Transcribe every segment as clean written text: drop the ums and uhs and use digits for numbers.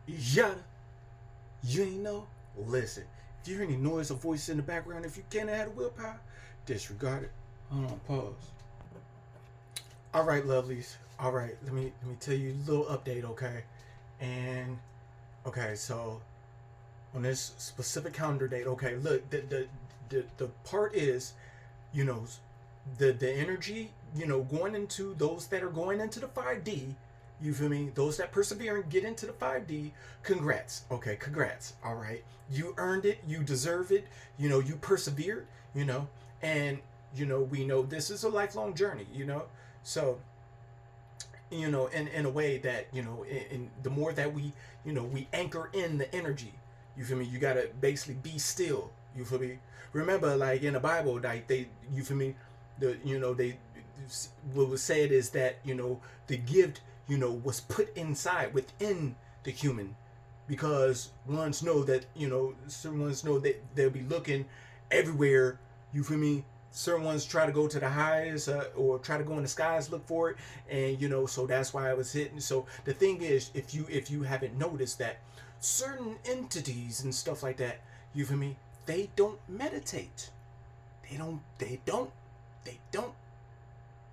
Yada. You ain't know? Listen. If you hear any noise or voice in the background, if you can't have the willpower, disregard it. Hold on, pause. All right, lovelies. All right, let me tell you a little update, okay? And okay, so on this specific calendar date, okay, look, the part is, you know, the energy, going into those that are going into the 5D, you feel me? Those that persevere and get into the 5D, congrats. Okay, congrats. All right. You earned it. You deserve it. You persevered, and, we know this is a lifelong journey, So, in a way that, in the more that we anchor in the energy, you feel me? You got to basically be still. You feel me? Remember, like in the Bible, like you feel me? They, what was said is that, the gift, was put inside within the human, because ones know that, certain ones know that they'll be looking everywhere. You feel me? Certain ones try to go to the highest, or try to go in the skies, look for it, and so that's why I was hitting. So the thing is, if you haven't noticed that certain entities and stuff like that, you feel me? They don't meditate. They don't.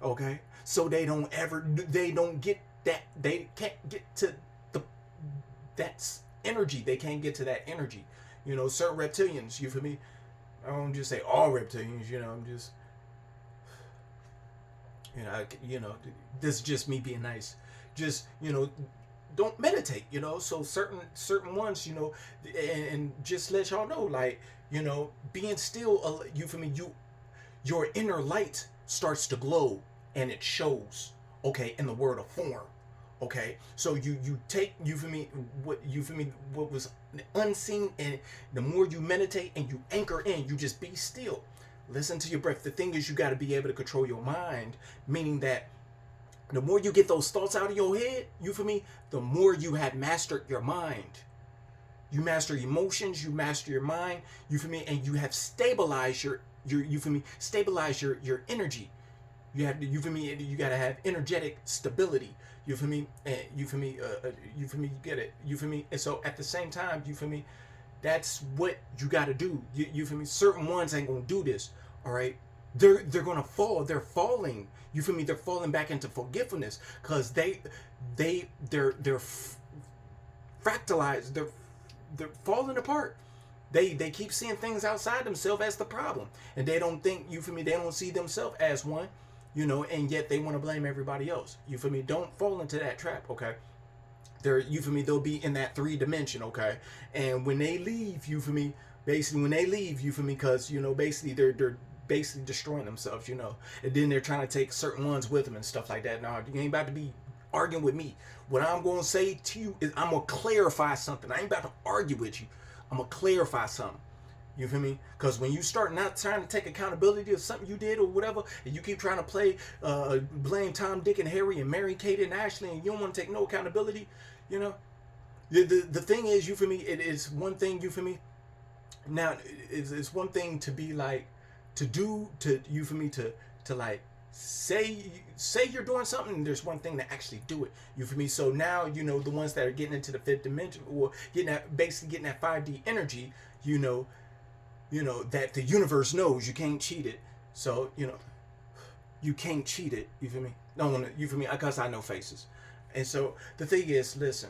Okay, so they don't get that. They can't get to the that's energy. They can't get to that energy. Certain reptilians. You feel me? I don't just say all reptilians. I'm just, this is just me being nice. Just, don't meditate. So certain ones, and just let y'all know, like, being still. You feel me? Your inner light starts to glow, and it shows, okay, in the word of form. Okay, so you take, what was unseen, and the more you meditate and you anchor in, you just be still, listen to your breath. The thing is, you got to be able to control your mind, meaning that the more you get those thoughts out of your head, you feel me, the more you have mastered your mind. You master emotions, you master your mind, you feel me, and you have stabilized your you feel me, stabilize your energy. You feel me, you gotta have energetic stability. You feel me, and you feel me, you get it. You feel me, and so at the same time, you feel me, that's what you gotta do. You feel me. Certain ones ain't gonna do this. All right, they're gonna fall. They're falling. You feel me? They're falling back into forgetfulness, because they're fractalized. They're falling apart. They keep seeing things outside themselves as the problem, and they don't think, you feel me, they don't see themselves as one, and yet they want to blame everybody else. You feel me? Don't fall into that trap, okay? You feel me, they'll be in that 3 dimension, okay? And when they leave, you feel me, basically when they leave, you feel me, because basically they're basically destroying themselves, and then they're trying to take certain ones with them and stuff like that. Now, you ain't about to be arguing with me. What I'm going to say to you is, I'm going to clarify something. I ain't about to argue with you. I'm going to clarify something. You feel me? Because when you start not trying to take accountability of something you did or whatever, and you keep trying to blame Tom, Dick, and Harry, and Mary, Kate, and Ashley, and you don't want to take no accountability, you know, the thing is, you feel me, it is one thing, you feel me, now it's one thing to be like, you feel me, to like say you're doing something, and there's one thing to actually do it. You feel me? So now, the ones that are getting into the 5th dimension, or basically getting that 5D energy, that the universe knows you can't cheat it. So you can't cheat it. You feel me? No, you feel me? Because I know faces. And so the thing is, listen.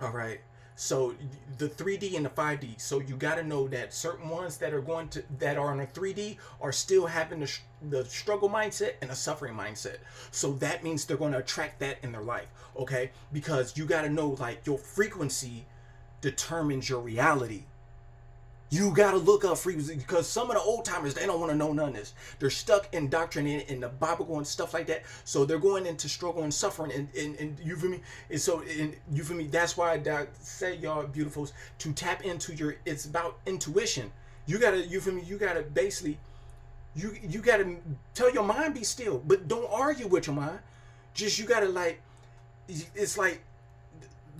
All right. So the 3D and the 5D. So you got to know that certain ones that are in a 3D are still having the struggle mindset and a suffering mindset. So that means they're going to attract that in their life. Okay, because you got to know, like, your frequency determines your reality. You gotta look up frequency, because some of the old timers, they don't want to know none of this. They're stuck in doctrine in the Bible and stuff like that. So they're going into struggle and suffering, and you feel me? And so, you feel me? That's why I say, y'all beautifuls, to tap into it's about intuition. You gotta, you feel me? You gotta basically, you gotta tell your mind, be still, but don't argue with your mind. Just, you gotta, like, it's like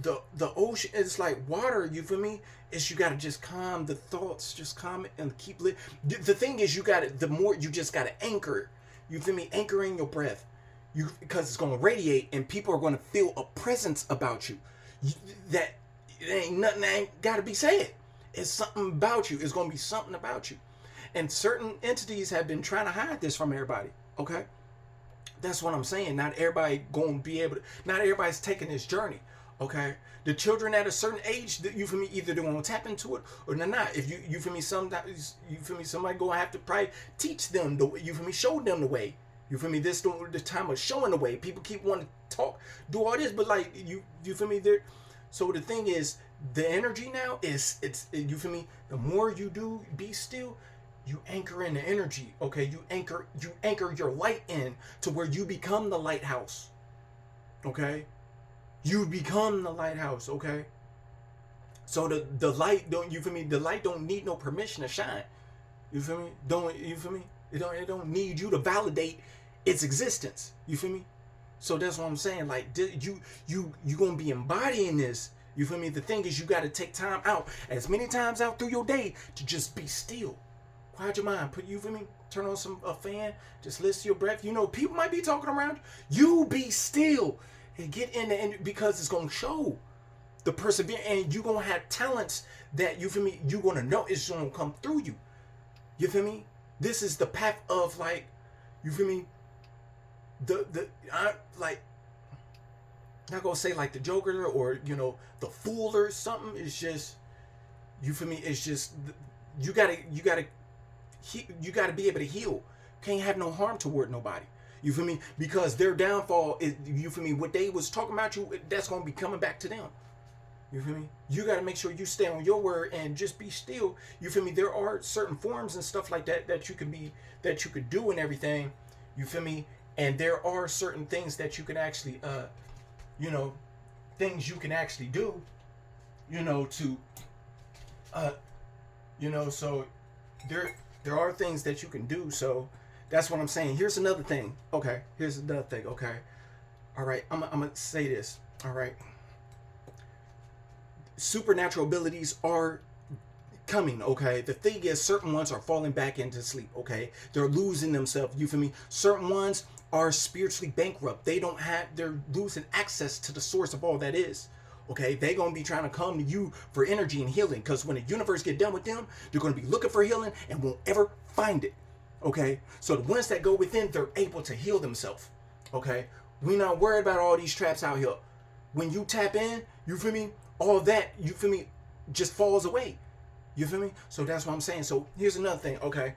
the ocean, it's like water, you feel me? Is you gotta just calm the thoughts, just calm it and keep lit. The thing is, you just gotta anchor, you feel me, anchoring your breath, because it's gonna radiate, and people are gonna feel a presence about you. that it ain't nothing that ain't got to be said. It's something about you. It's going to be something about you. And certain entities have been trying to hide this from everybody. Okay? That's what I'm saying. Not everybody going to be able to, not everybody's taking this journey. Okay? The children at a certain age, you feel me, either they're going to tap into it or they're not. If you feel me, sometimes, you feel me, somebody going to have to probably teach them, you feel me, show them the way. You feel me? This the time of showing the way. People keep wanting to talk, do all this, but like, you feel me, there. So the thing is, the energy now is, you feel me, the more you do be still, you anchor in the energy. Okay? You anchor your light in to where you become the lighthouse. Okay? You become the lighthouse. Okay? So the light don't, you feel me, the light don't need no permission to shine. You feel me? You feel me? It don't need you to validate its existence. You feel me? So that's what I'm saying. Like, you gonna be embodying this. You feel me? The thing is, you got to take time out, as many times out through your day, to just be still. Quiet your mind. You feel me? Turn on a fan. Just listen to your breath. You know, people might be talking around you. You be still and get in the end, because it's gonna show the perseverance, and you gonna have talents that, you feel me, you gonna know it's gonna come through you. You feel me? This is the path of, like, you feel me? Like, not gonna say like the Joker or, you know, the Fool or something. It's just, you feel me? It's just, you gotta be able to heal. Can't have no harm toward nobody. You feel me? Because their downfall is, you feel me, what they was talking about you, that's gonna be coming back to them. You feel me? You got to make sure you stay on your word and just be still. You feel me? There are certain forms and stuff like that that you could do and everything. You feel me? And there are certain things that you can actually, you know, things you can actually do, you know, to, you know, so there are things that you can do. So that's what I'm saying. Here's another thing. Okay. Here's another thing. Okay. All right. I'm going to say this. All right. Supernatural abilities are coming. Okay, the thing is, certain ones are falling back into sleep. Okay, they're losing themselves. You feel me? Certain ones are spiritually bankrupt. They're losing access to the source of all that is. Okay, they're gonna be trying to come to you for energy and healing, because when the universe get done with them, they're gonna be looking for healing and won't ever find it. Okay, so the ones that go within, they're able to heal themselves. Okay, we're not worried about all these traps out here. When you tap in, you feel me, all that, you feel me, just falls away. You feel me? So that's what I'm saying. So here's another thing. Okay,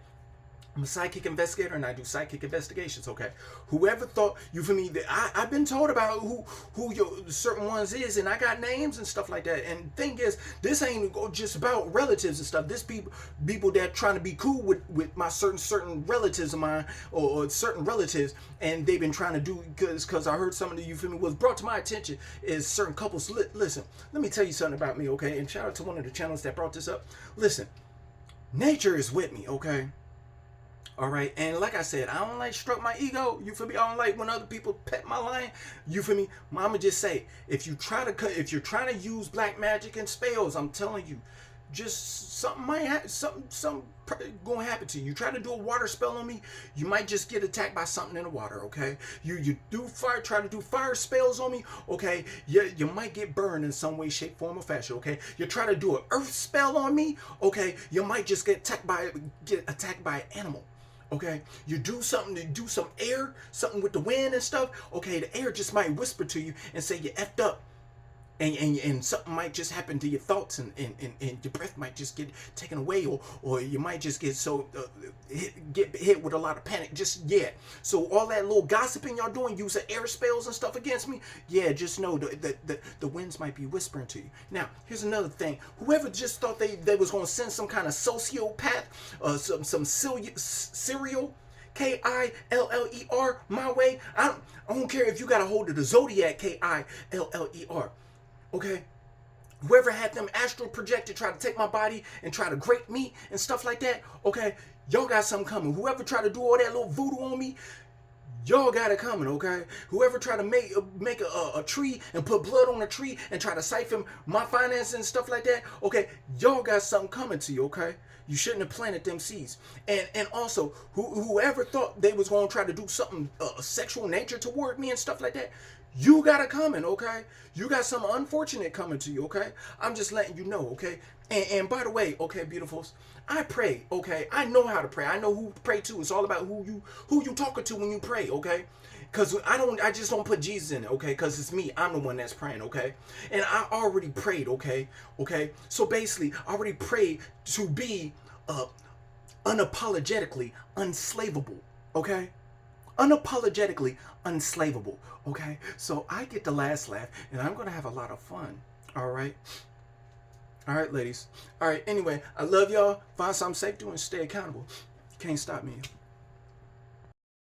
I'm a psychic investigator and I do psychic investigations. Okay, whoever thought, you feel me, that I've been told about who your certain ones is, and I got names and stuff like that. And thing is, this ain't just about relatives and stuff. This people that trying to be cool with my certain relatives of mine, or certain relatives, and they've been trying to do, because I heard some of the, you feel me, was brought to my attention is certain couples. Listen, let me tell you something about me. Okay, and shout out to one of the channels that brought this up. Listen, nature is with me. Okay. All right, and like I said, I don't like stroke my ego. You feel me? I don't like when other people pet my line. You feel me? Mama just say, if you're trying to use black magic and spells, I'm telling you, just something might happen. Something gonna happen to you. You try to do a water spell on me, you might just get attacked by something in the water. Okay, you try to do fire spells on me. Okay, you might get burned in some way, shape, form, or fashion. Okay, you try to do an earth spell on me. Okay, you might just get attacked by an animal. Okay, you do something to do some air, something with the wind and stuff. Okay, the air just might whisper to you and say you effed up. And something might just happen to your thoughts, and your breath might just get taken away, or you might just get get hit with a lot of panic. So all that little gossiping y'all doing, using air spells and stuff against me, just know the winds might be whispering to you. Now here's another thing. Whoever just thought they was gonna send some kind of sociopath, some serial Killer my way, I don't care if you got a hold of the Zodiac Killer. Okay, whoever had them astral projected, try to take my body and try to grape me and stuff like that. Okay, y'all got something coming. Whoever tried to do all that little voodoo on me, y'all got it coming. Okay, whoever tried to make a tree and put blood on a tree and try to siphon my finances and stuff like that. Okay, y'all got something coming to you. Okay, you shouldn't have planted them seeds. And also, whoever thought they was gonna try to do something sexual nature toward me and stuff like that, You got it coming, okay? You got something unfortunate coming to you, okay? I'm just letting you know, okay? And by the way, okay, beautifuls, I pray, okay? I know how to pray. I know who to pray to. It's all about who you talking to when you pray, okay? Cause I just don't put Jesus in it, okay? Cause it's me. I'm the one that's praying, okay? And I already prayed, okay? Okay. So basically, I already prayed to be unapologetically unslavable, okay? Unapologetically unslavable, okay? So I get the last laugh, and I'm gonna have a lot of fun. All right. All right, ladies. All right. Anyway, I love y'all. Find something safe to do and stay accountable. You can't stop me.